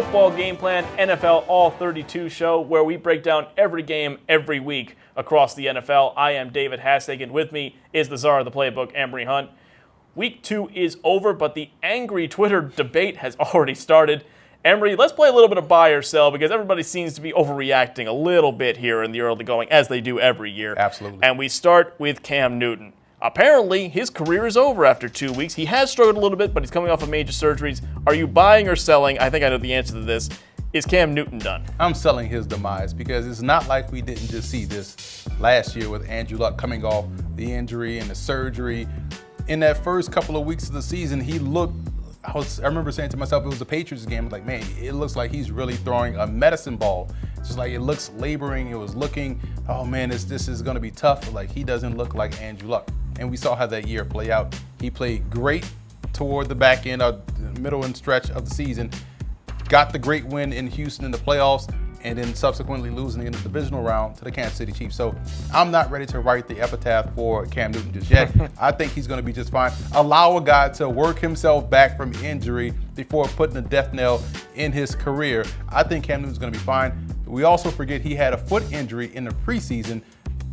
Football Game Plan NFL All-32 show where we break down every game every week across the NFL. I am David Hassagen. With me is the czar of the playbook, Emery Hunt. Week 2 is over, but the angry Twitter debate has already started. Emery, let's play a little bit of buy or sell because everybody seems to be overreacting a little bit here in the early going, as they do every year. Absolutely. And we start with Cam Newton. Apparently, his career is over after 2 weeks. He has struggled a little bit, but he's coming off of major surgeries. Are you buying or selling? I think I know the answer to this. Is Cam Newton done? I'm selling his demise because it's not like we didn't just see this last year with Andrew Luck coming off the injury and the surgery. In that first couple of weeks of the season, he looked, I remember saying to myself, it was the Patriots game, I was like, man, it looks like he's really throwing a medicine ball. Just like it looks laboring, it was looking, oh man, this is gonna be tough. Like he doesn't look like Andrew Luck. And we saw how that year play out. He played great toward the back end, middle and stretch of the season, got the great win in Houston in the playoffs, and then subsequently losing in the divisional round to the Kansas City Chiefs. So I'm not ready to write the epitaph for Cam Newton just yet. I think he's going to be just fine. Allow a guy to work himself back from injury before putting a death knell in his career. I think Cam Newton's going to be fine. We also forget he had a foot injury in the preseason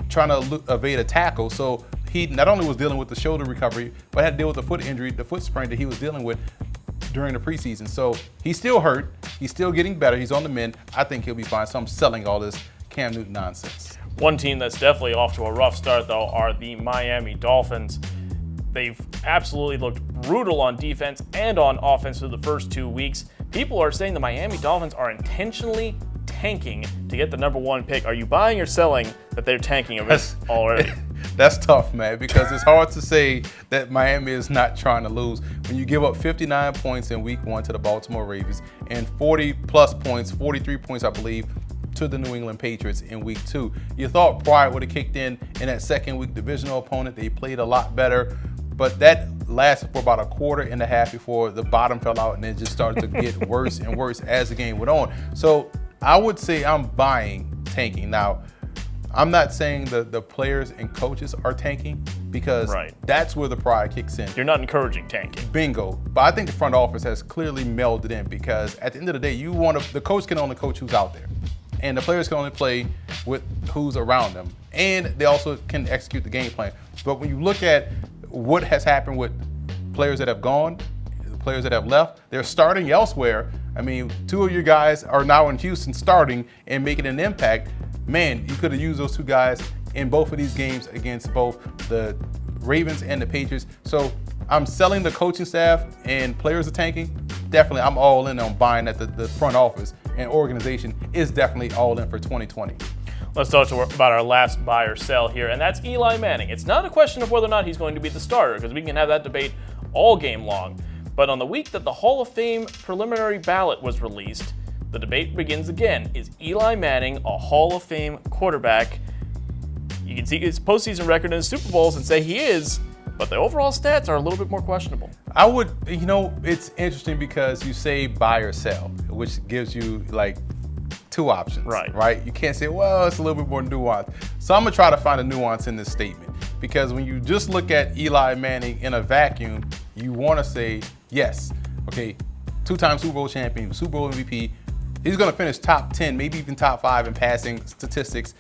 trying to evade a tackle. So he not only was dealing with the shoulder recovery, but had to deal with the foot injury, the foot sprain that he was dealing with during the preseason. So he's still hurt. He's still getting better. He's on the mend. I think he'll be fine. So I'm selling all this Cam Newton nonsense. One team that's definitely off to a rough start, though, are the Miami Dolphins. They've absolutely looked brutal on defense and on offense through the first 2 weeks. People are saying the Miami Dolphins are intentionally tanking to get the number 1 pick. Are you buying or selling that they're tanking a bit already? That's tough, man, because it's hard to say that Miami is not trying to lose when you give up 59 points in week 1 to the Baltimore Ravens and 40-plus points, 43 points, I believe, to the New England Patriots in week 2. You thought pride would have kicked in that second week divisional opponent. They played a lot better, but that lasted for about a quarter and a half before the bottom fell out, and it just started to get worse and worse as the game went on. So I would say I'm buying tanking. Now, I'm not saying the players and coaches are tanking because that's where the pride kicks in. You're not encouraging tanking. Bingo. But I think the front office has clearly melded in because at the end of the day, the coach can only coach who's out there. And the players can only play with who's around them. And they also can execute the game plan. But when you look at what has happened with players that have gone, the players that have left, they're starting elsewhere. I mean, 2 of your guys are now in Houston starting and making an impact. Man, you could have used those 2 guys in both of these games against both the Ravens and the Patriots. So I'm selling the coaching staff and players are tanking. Definitely, I'm all in on buying that the front office and organization is definitely all in for 2020. Let's talk about our last buy or sell here, and that's Eli Manning. It's not a question of whether or not he's going to be the starter, because we can have that debate all game long. But on the week that the Hall of Fame preliminary ballot was released, the debate begins again. Is Eli Manning a Hall of Fame quarterback? You can see his postseason record in the Super Bowls and say he is, but the overall stats are a little bit more questionable. I would, it's interesting because you say buy or sell, which gives you like 2 options, right? You can't say, well, it's a little bit more nuanced. So I'm gonna try to find a nuance in this statement because when you just look at Eli Manning in a vacuum, you wanna say, yes, okay, 2-time Super Bowl champion, Super Bowl MVP, he's going to finish top 10, maybe even top 5 in passing statistics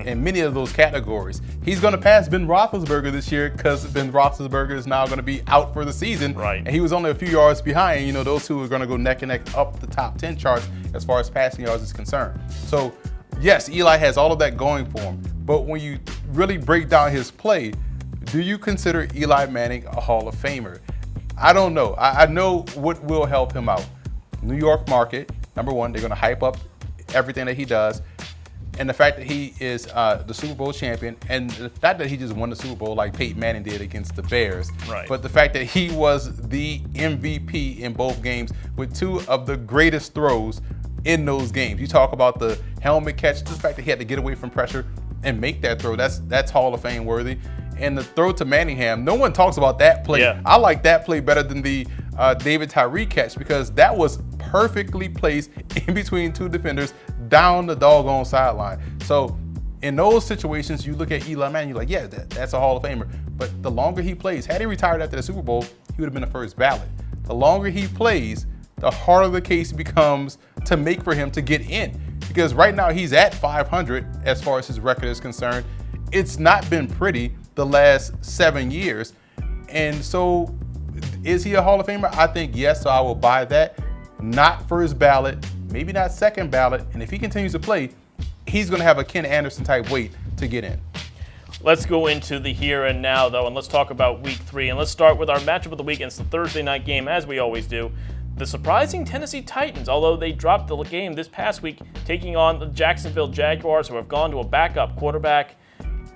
in many of those categories. He's going to pass Ben Roethlisberger this year because Ben Roethlisberger is now going to be out for the season. Right. And he was only a few yards behind. Those 2 are going to go neck and neck up the top 10 charts as far as passing yards is concerned. So, yes, Eli has all of that going for him. But when you really break down his play, do you consider Eli Manning a Hall of Famer? I don't know. I know what will help him out. New York market. Number 1, they're going to hype up everything that he does. And the fact that he is the Super Bowl champion, and the fact that he just won the Super Bowl like Peyton Manning did against the Bears. Right. But the fact that he was the MVP in both games with 2 of the greatest throws in those games. You talk about the helmet catch, the fact that he had to get away from pressure and make that throw. That's Hall of Fame worthy. And the throw to Manningham, no one talks about that play. Yeah. I like that play better than the David Tyree catch because that was perfectly placed in between 2 defenders down the doggone sideline. So in those situations, you look at Eli Manning, you're like, yeah, that's a Hall of Famer. But the longer he plays, had he retired after the Super Bowl, he would have been the first ballot. The longer he plays, the harder the case becomes to make for him to get in. Because right now he's at 500 as far as his record is concerned. It's not been pretty the last 7 years. And so is he a Hall of Famer? I think yes, so I will buy that. Not first ballot, maybe not second ballot. And if he continues to play, he's going to have a Ken Anderson type weight to get in. Let's go into the here and now, though, and let's talk about Week 3. And let's start with our matchup of the week against the Thursday night game, as we always do. The surprising Tennessee Titans, although they dropped the game this past week, taking on the Jacksonville Jaguars, who have gone to a backup quarterback.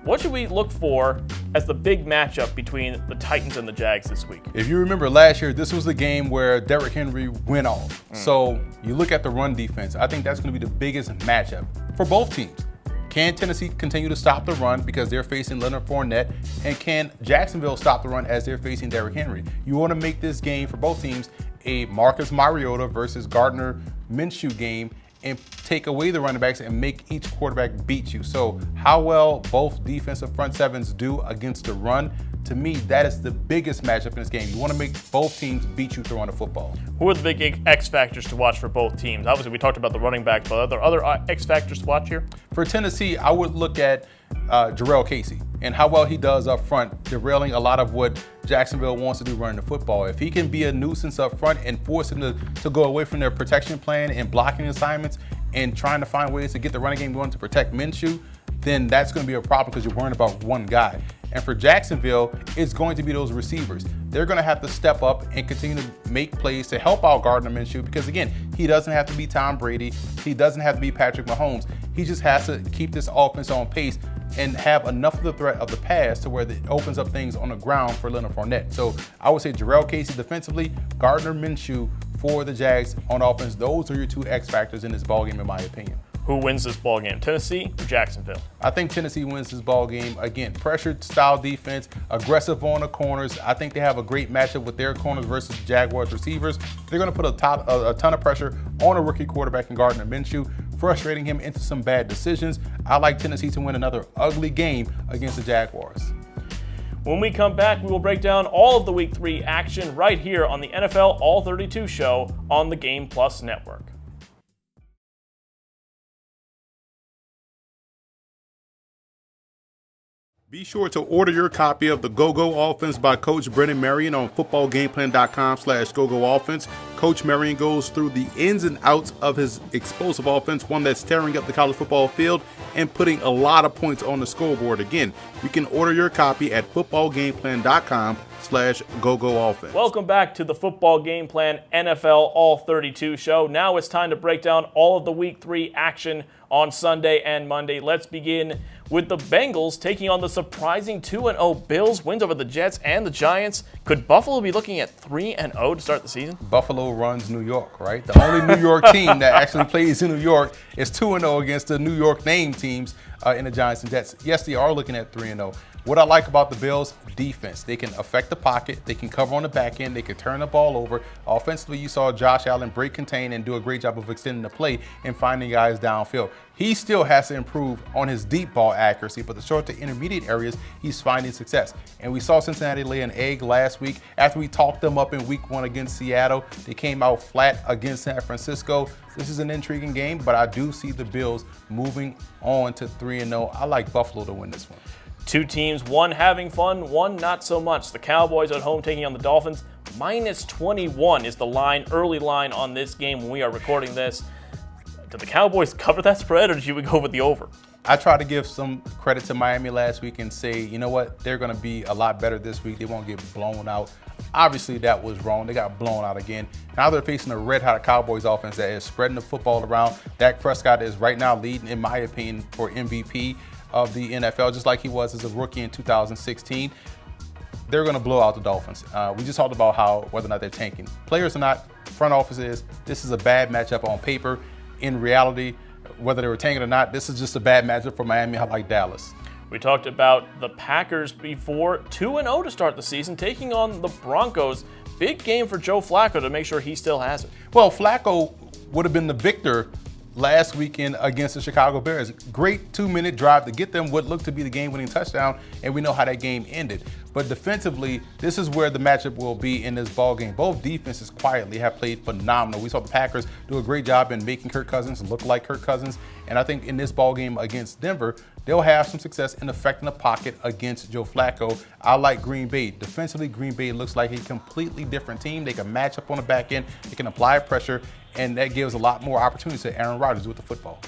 What should we look for as the big matchup between the Titans and the Jags this week? If you remember last year, this was the game where Derrick Henry went off. So you look at the run defense. I think that's going to be the biggest matchup for both teams. Can Tennessee continue to stop the run because they're facing Leonard Fournette? And can Jacksonville stop the run as they're facing Derrick Henry? You want to make this game for both teams a Marcus Mariota versus Gardner Minshew game and take away the running backs and make each quarterback beat you. So how well both defensive front sevens do against the run, to me, that is the biggest matchup in this game. You want to make both teams beat you throwing the football. Who are the big X factors to watch for both teams? Obviously, we talked about the running back, but are there other X factors to watch here? For Tennessee, I would look at Jurrell Casey and how well he does up front, derailing a lot of what Jacksonville wants to do running the football. If he can be a nuisance up front and force them to go away from their protection plan and blocking assignments and trying to find ways to get the running game going to protect Minshew, then that's going to be a problem because you're worrying about one guy. And for Jacksonville, it's going to be those receivers. They're going to have to step up and continue to make plays to help out Gardner Minshew because, again, he doesn't have to be Tom Brady. He doesn't have to be Patrick Mahomes. He just has to keep this offense on pace and have enough of the threat of the pass to where it opens up things on the ground for Leonard Fournette. So I would say Jurrell Casey defensively, Gardner Minshew for the Jags on offense. Those are your two X factors in this ballgame, in my opinion. Who wins this ball game, Tennessee or Jacksonville? I think Tennessee wins this ball game. Again, pressured style defense, aggressive on the corners. I think they have a great matchup with their corners versus Jaguars receivers. They're going to put a ton of pressure on a rookie quarterback in Gardner Minshew, frustrating him into some bad decisions. I like Tennessee to win another ugly game against the Jaguars. When we come back, we will break down all of the Week 3 action right here on the NFL All-32 show on the Game Plus Network. Be sure to order your copy of the Go-Go Offense by Coach Brennan Marion on footballgameplan.com/GoGoOffense. Coach Marion goes through the ins and outs of his explosive offense, one that's tearing up the college football field and putting a lot of points on the scoreboard. Again, you can order your copy at footballgameplan.com/GoGoOffense. Welcome back to the Football Game Plan NFL All-32 show. Now it's time to break down all of the Week 3 action on Sunday and Monday. Let's begin with the Bengals taking on the surprising 2-0 Bills, wins over the Jets and the Giants. Could Buffalo be looking at 3-0 to start the season? Buffalo runs New York, right? The only New York team that actually plays in New York is 2-0 against the New York named teams in the Giants and Jets. Yes, they are looking at 3-0. What I like about the Bills' defense, they can affect the pocket, they can cover on the back end, they can turn the ball over. Offensively, you saw Josh Allen break contain and do a great job of extending the play and finding guys downfield. He still has to improve on his deep ball accuracy, but the short to intermediate areas, he's finding success. And we saw Cincinnati lay an egg last week. After we talked them up in Week 1 against Seattle, they came out flat against San Francisco. This is an intriguing game, but I do see the Bills moving on to 3-0. I like Buffalo to win this one. Two teams, one having fun, one not so much. The Cowboys at home taking on the Dolphins. -21 is the line, early line on this game when we are recording this. Did the Cowboys cover that spread, or did you go with the over? I tried to give some credit to Miami last week and say, you know what, they're going to be a lot better this week. They won't get blown out. Obviously, that was wrong. They got blown out again. Now they're facing a red-hot Cowboys offense that is spreading the football around. Dak Prescott is right now leading, in my opinion, for MVP of the NFL, just like he was as a rookie in 2016. They're going to blow out the Dolphins. We just talked about whether or not they're tanking. Players or not, front office is. This is a bad matchup on paper. In reality, whether they were tanking or not, this is just a bad matchup for Miami. I like Dallas. We talked about the Packers before, 2-0 to start the season, taking on the Broncos. Big game for Joe Flacco to make sure he still has it. Well, Flacco would have been the victor last weekend against the Chicago Bears. Great 2-minute drive to get them what looked to be the game-winning touchdown, and we know how that game ended. But defensively, this is where the matchup will be in this ball game. Both defenses quietly have played phenomenal. We saw the Packers do a great job in making Kirk Cousins look like Kirk Cousins, and I think in this ball game against Denver, they'll have some success in affecting the pocket against Joe Flacco. I like Green Bay. Defensively, Green Bay looks like a completely different team. They can match up on the back end. They can apply pressure, and that gives a lot more opportunities to Aaron Rodgers with the football.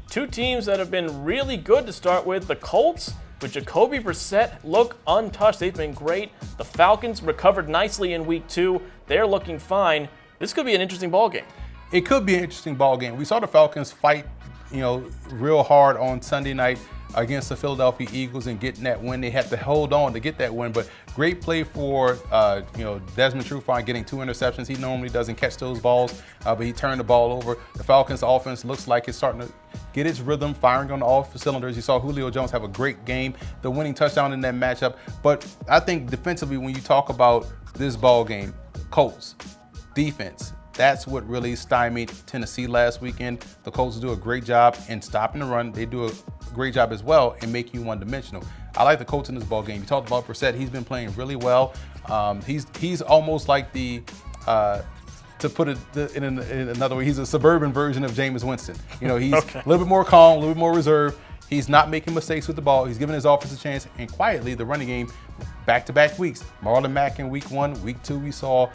Two teams that have been really good to start with. The Colts, with Jacoby Brissett, look untouched. They've been great. The Falcons recovered nicely in week 2. They're looking fine. This could be an interesting ball game. It could be an interesting ball game. We saw the Falcons fight, real hard on Sunday night against the Philadelphia Eagles and getting that win. They had to hold on to get that win, but great play for Desmond Trufant getting 2 interceptions. He normally doesn't catch those balls, but he turned the ball over. The Falcons offense looks like it's starting to get its rhythm, firing on all cylinders. You saw Julio Jones have a great game, the winning touchdown in that matchup. But I think defensively, when you talk about this ball game, Colts, defense, that's what really stymied Tennessee last weekend. The Colts do a great job in stopping the run. They do a great job as well in making you one-dimensional. I like the Colts in this ball game. You talked about Brissett. He's been playing really well. He's almost like the to put it in another way, he's a suburban version of Jameis Winston. He's a little bit more calm, a little bit more reserved. He's not making mistakes with the ball. He's giving his offense a chance. And quietly, the running game, back-to-back weeks. Marlon Mack in week 1. Week 2, we saw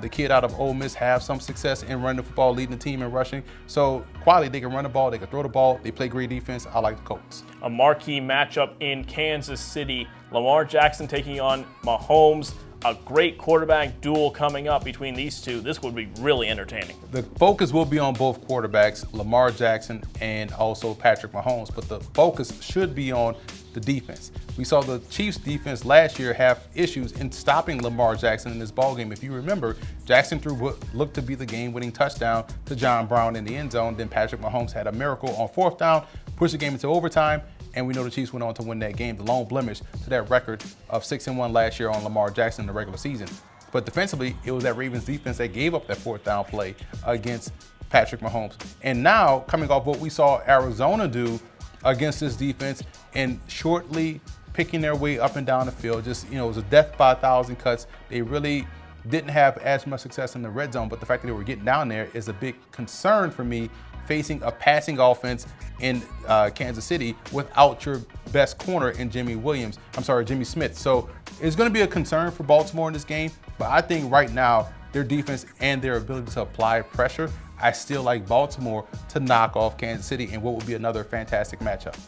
the kid out of Ole Miss have some success in running the football, leading the team in rushing. So quietly, they can run the ball. They can throw the ball. They play great defense. I like the Colts. A marquee matchup in Kansas City. Lamar Jackson taking on Mahomes. A great quarterback duel coming up between these two. This would be really entertaining. The focus will be on both quarterbacks, Lamar Jackson and also Patrick Mahomes, but the focus should be on the defense. We saw the Chiefs defense last year have issues in stopping Lamar Jackson in this ballgame. If you remember, Jackson threw what looked to be the game-winning touchdown to John Brown in the end zone. Then Patrick Mahomes had a miracle on 4th down, pushed the game into overtime, and we know the Chiefs went on to win that game, the lone blemish to that record of 6-1 last year on Lamar Jackson in the regular season. But defensively, it was that Ravens defense that gave up that 4th down play against Patrick Mahomes. And now, coming off what we saw Arizona do against this defense and shortly picking their way up and down the field, it was a death by 1,000 cuts. They really didn't have as much success in the red zone, but the fact that they were getting down there is a big concern for me, facing a passing offense in Kansas City without your best corner in Jimmy Smith. So it's going to be a concern for Baltimore in this game, but I think right now their defense and their ability to apply pressure, I still like Baltimore to knock off Kansas City in what would be another fantastic matchup.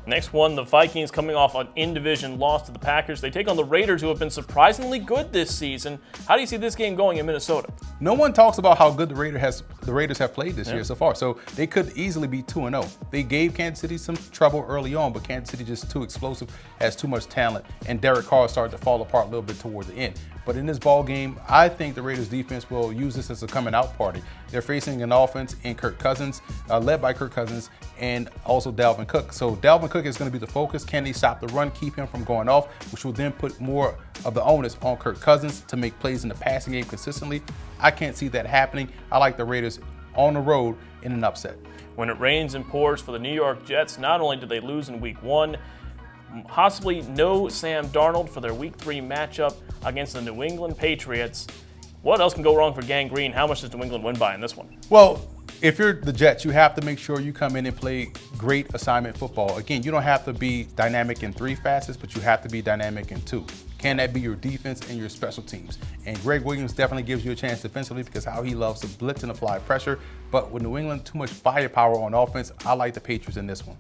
Next one, the Vikings coming off an in-division loss to the Packers. They take on the Raiders, who have been surprisingly good this season. How do you see this game going in Minnesota? No one talks about how good the Raiders have played this year so far, so they could easily be 2-0. They gave Kansas City some trouble early on, but Kansas City just too explosive, has too much talent, and Derek Carr started to fall apart a little bit toward the end. But in this ball game, I think the Raiders defense will use this as a coming out party. They're facing an offense in Kirk Cousins, led by Kirk Cousins, and also Dalvin Cook. So Dalvin Cook is going to be the focus. Can they stop the run, keep him from going off, which will then put more of the onus on Kirk Cousins to make plays in the passing game consistently? I can't see that happening. I like the Raiders on the road in an upset. When it rains and pours for the New York Jets, not only did they lose in week 1, possibly no Sam Darnold for their week 3 matchup against the New England Patriots. What else can go wrong for Gang Green? How much does New England win by in this one? Well, if you're the Jets, you have to make sure you come in and play great assignment football. Again, you don't have to be dynamic in 3 facets, but you have to be dynamic in 2. Can that be your defense and your special teams? And Greg Williams definitely gives you a chance defensively because how he loves to blitz and apply pressure. But with New England, too much firepower on offense, I like the Patriots in this one.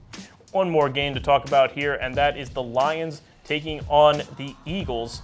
One more game to talk about here, and that is the Lions taking on the Eagles.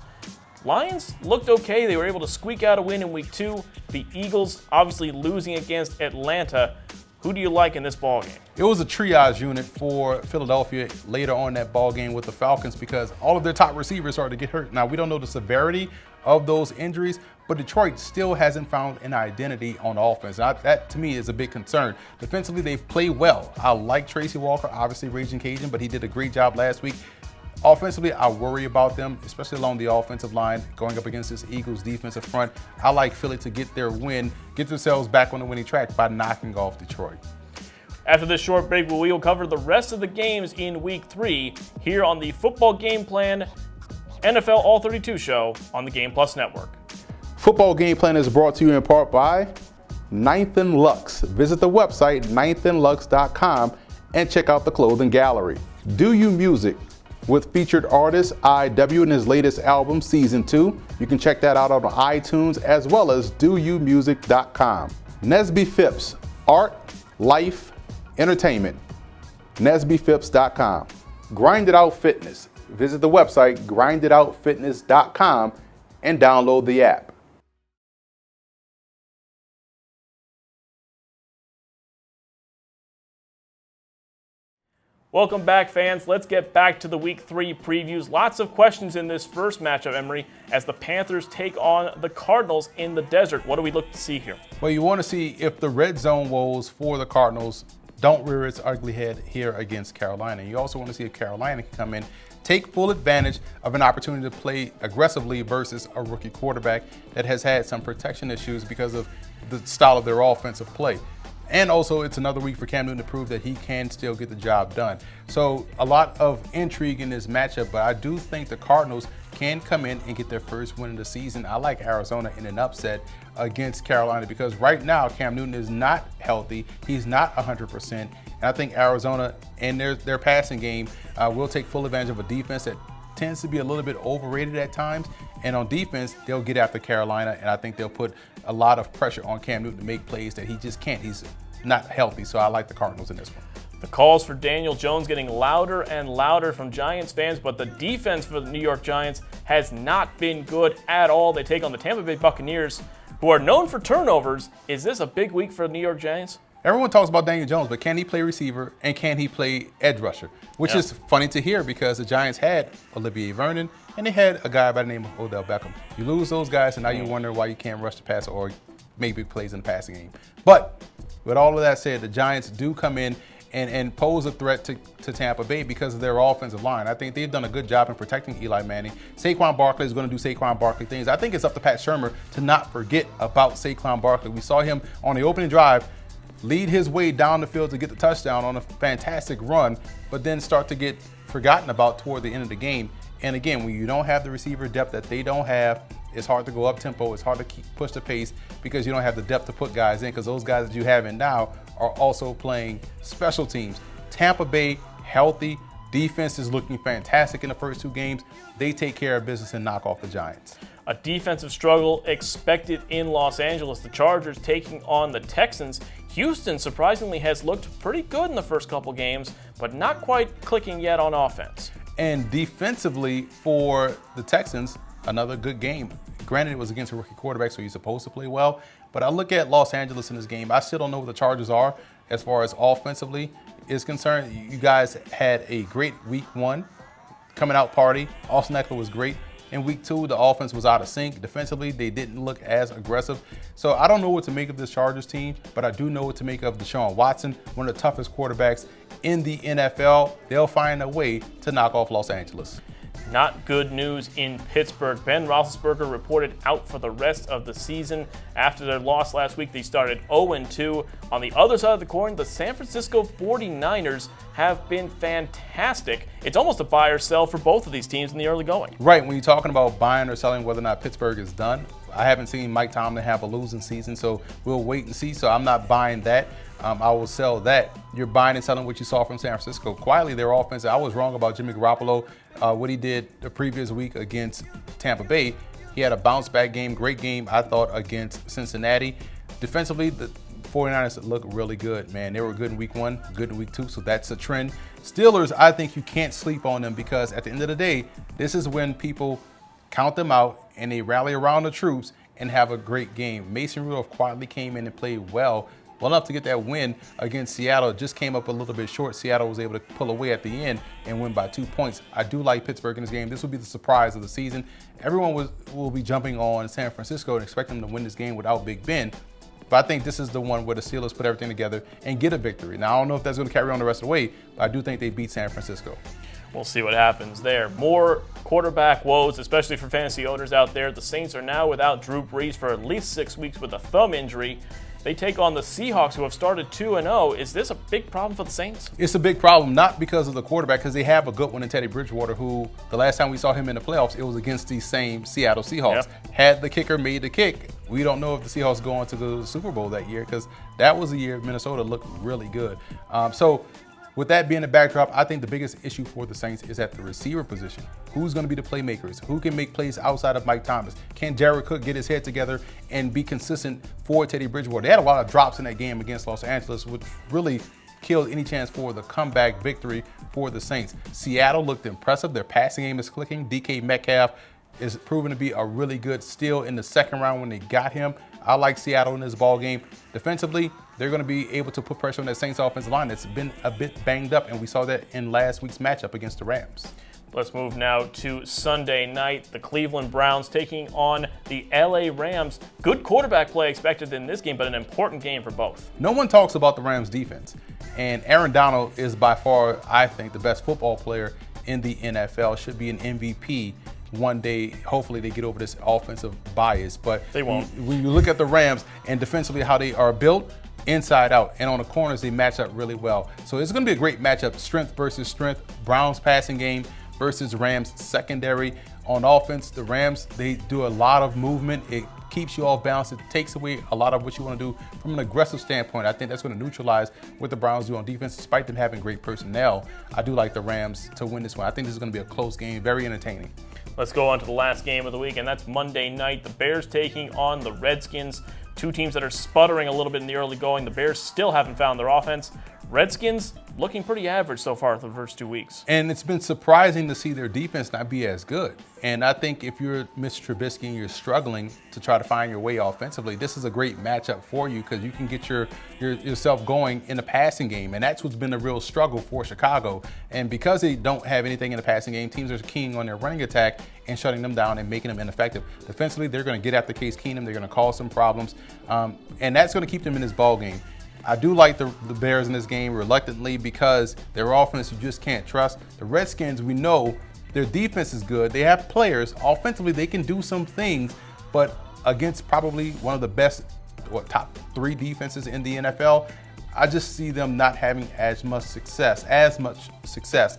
Lions looked okay. They were able to squeak out a win in week 2. The Eagles obviously losing against Atlanta. Who do you like in this ballgame? It was a triage unit for Philadelphia later on that ballgame with the Falcons because all of their top receivers started to get hurt. Now, we don't know the severity of those injuries, but Detroit still hasn't found an identity on offense. That, to me, is a big concern. Defensively, they've played well. I like Tracy Walker, obviously Raging Cajun, but he did a great job last week. Offensively, I worry about them, especially along the offensive line, going up against this Eagles defensive front. I like Philly to get their win, get themselves back on the winning track by knocking off Detroit. After this short break, we will cover the rest of the games in Week 3 here on the Football Game Plan NFL All-32 show on the Game Plus Network. Football Game Plan is brought to you in part by Ninth and Lux. Visit the website ninethandlux.com and check out the clothing gallery. Do You Music with featured artist IW and his latest album, Season 2. You can check that out on iTunes as well as doyoumusic.com. Nesby Phipps, Art, Life, Entertainment. NesbyPhipps.com. Grind It Out Fitness. Visit the website grinditoutfitness.com and download the app. Welcome back, fans. Let's get back to the Week 3 previews. Lots of questions in this first matchup, Emery, as the Panthers take on the Cardinals in the desert. What do we look to see here? Well, you want to see if the red zone woes for the Cardinals don't rear its ugly head here against Carolina. You also want to see if Carolina can come in, take full advantage of an opportunity to play aggressively versus a rookie quarterback that has had some protection issues because of the style of their offensive play. And also, it's another week for Cam Newton to prove that he can still get the job done. So a lot of intrigue in this matchup, but I do think the Cardinals can come in and get their first win of the season. I like Arizona in an upset against Carolina because right now Cam Newton is not healthy. He's not 100%. And I think Arizona and their passing game will take full advantage of a defense that tends to be a little bit overrated at times. And on defense, they'll get after Carolina, and I think they'll put a lot of pressure on Cam Newton to make plays that he just can't. He's not healthy, so I like the Cardinals in this one. The calls for Daniel Jones getting louder and louder from Giants fans, but the defense for the New York Giants has not been good at all. They take on the Tampa Bay Buccaneers, who are known for turnovers. Is this a big week for the New York Giants? Everyone talks about Daniel Jones, but can he play receiver and can he play edge rusher? Which is funny to hear because the Giants had Olivier Vernon and they had a guy by the name of Odell Beckham. You lose those guys and now you wonder why you can't rush the passer or maybe plays in the passing game. But with all of that said, the Giants do come in and pose a threat to Tampa Bay because of their offensive line. I think they've done a good job in protecting Eli Manning. Saquon Barkley is going to do Saquon Barkley things. I think it's up to Pat Shurmur to not forget about Saquon Barkley. We saw him on the opening drive lead his way down the field to get the touchdown on a fantastic run, but then start to get forgotten about toward the end of the game. And again, when you don't have the receiver depth that they don't have, it's hard to go up tempo. It's hard to push the pace because you don't have the depth to put guys in because those guys that you have in now are also playing special teams. Tampa Bay, healthy. Defense is looking fantastic in the first two games. They take care of business and knock off the Giants. A defensive struggle expected in Los Angeles. The Chargers taking on the Texans. Houston surprisingly has looked pretty good in the first couple games, but not quite clicking yet on offense. And defensively for the Texans, another good game. Granted, it was against a rookie quarterback, so he's supposed to play well. But I look at Los Angeles in this game. I still don't know what the Chargers are as far as offensively is concerned. You guys had a great week 1 coming out party. Austin Eckler was great. In week 2, the offense was out of sync. Defensively, they didn't look as aggressive. So I don't know what to make of this Chargers team, but I do know what to make of Deshaun Watson, one of the toughest quarterbacks in the NFL. They'll find a way to knock off Los Angeles. Not good news in Pittsburgh. Ben Roethlisberger reported out for the rest of the season. After their loss last week, they started 0-2. On the other side of the coin, the San Francisco 49ers have been fantastic. It's almost a buy or sell for both of these teams in the early going. Right, when you're talking about buying or selling whether or not Pittsburgh is done, I haven't seen Mike Tomlin have a losing season, so we'll wait and see. So I'm not buying that. I will sell that. You're buying and selling what you saw from San Francisco. Quietly, their offense, I was wrong about Jimmy Garoppolo, what he did the previous week against Tampa Bay. He had a bounce back game, great game, I thought, against Cincinnati. Defensively, the 49ers look really good, man. They were good in week 1, good in week 2, so that's a trend. Steelers, I think you can't sleep on them because at the end of the day, this is when people count them out and they rally around the troops and have a great game. Mason Rudolph quietly came in and played well enough to get that win against Seattle. It just came up a little bit short. Seattle was able to pull away at the end and win by 2 points. I do like Pittsburgh in this game. This will be the surprise of the season. Everyone will be jumping on San Francisco and expect them to win this game without Big Ben. But I think this is the one where the Steelers put everything together and get a victory. Now, I don't know if that's going to carry on the rest of the way, but I do think they beat San Francisco. We'll see what happens there. More quarterback woes, especially for fantasy owners out there. The Saints are now without Drew Brees for at least 6 weeks with a thumb injury. They take on the Seahawks, who have started 2-0. Is this a big problem for the Saints? It's a big problem, not because of the quarterback, because they have a good one in Teddy Bridgewater, who the last time we saw him in the playoffs, it was against these same Seattle Seahawks. Yep. Had the kicker made the kick, we don't know if the Seahawks go on to the Super Bowl that year, because that was a year Minnesota looked really good. So with that being the backdrop, I think the biggest issue for the Saints is at the receiver position. Who's going to be the playmakers? Who can make plays outside of Mike Thomas? Can Jared Cook get his head together and be consistent for Teddy Bridgewater? They had a lot of drops in that game against Los Angeles, which really killed any chance for the comeback victory for the Saints. Seattle looked impressive. Their passing game is clicking. DK Metcalf is proven to be a really good steal in the second round when they got him. I like Seattle in this ball game. Defensively, they're going to be able to put pressure on that Saints offensive line that's been a bit banged up, and we saw that in last week's matchup against the Rams. Let's move now to Sunday night. The Cleveland Browns taking on the LA Rams. Good quarterback play expected in this game, but an important game for both. No one talks about the Rams defense, and Aaron Donald is by far, I think, the best football player in the NFL. Should be an MVP one day. Hopefully they get over this offensive bias, but they won't. When you look at the Rams and defensively how they are built, inside out, and on the corners they match up really well. So it's going to be a great matchup, strength versus strength. Browns passing game versus Rams secondary. On offense, the Rams, they do a lot of movement. It keeps you off balance. It takes away a lot of what you want to do from an aggressive standpoint. I think that's going to neutralize what the Browns do on defense. Despite them having great personnel, I do like the Rams to win this one. I think this is going to be a close game, very entertaining. Let's go on to the last game of the week, and that's Monday night. The Bears taking on the Redskins. Two teams that are sputtering a little bit in the early going. The Bears still haven't found their offense. Redskins looking pretty average so far for the first 2 weeks. And it's been surprising to see their defense not be as good. And I think if you're Mr. Trubisky and you're struggling to try to find your way offensively, this is a great matchup for you because you can get yourself going in the passing game. And that's what's been a real struggle for Chicago. And because they don't have anything in the passing game, teams are keying on their running attack and shutting them down and making them ineffective. Defensively, they're going to get after Case Keenum. They're going to cause some problems. And that's going to keep them in this ball game. I do like the Bears in this game reluctantly because their offense you just can't trust. The Redskins, we know their defense is good. They have players. Offensively, they can do some things, but against probably one of the best top 3 defenses in the NFL, I just see them not having as much success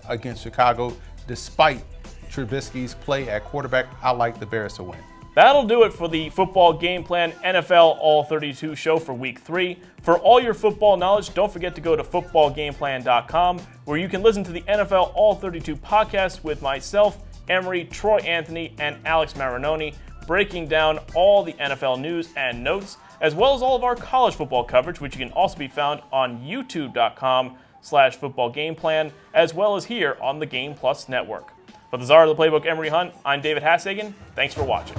against Chicago despite Trubisky's play at quarterback. I like the Bears to win. That'll do it for the Football Game Plan NFL All-32 show for Week 3. For all your football knowledge, don't forget to go to footballgameplan.com, where you can listen to the NFL All-32 podcast with myself, Emery, Troy Anthony, and Alex Marinoni, breaking down all the NFL news and notes, as well as all of our college football coverage, which you can also be found on youtube.com/footballgameplan, as well as here on the Game Plus Network. For the czar of the playbook, Emery Hunt, I'm David Hassagen. Thanks for watching.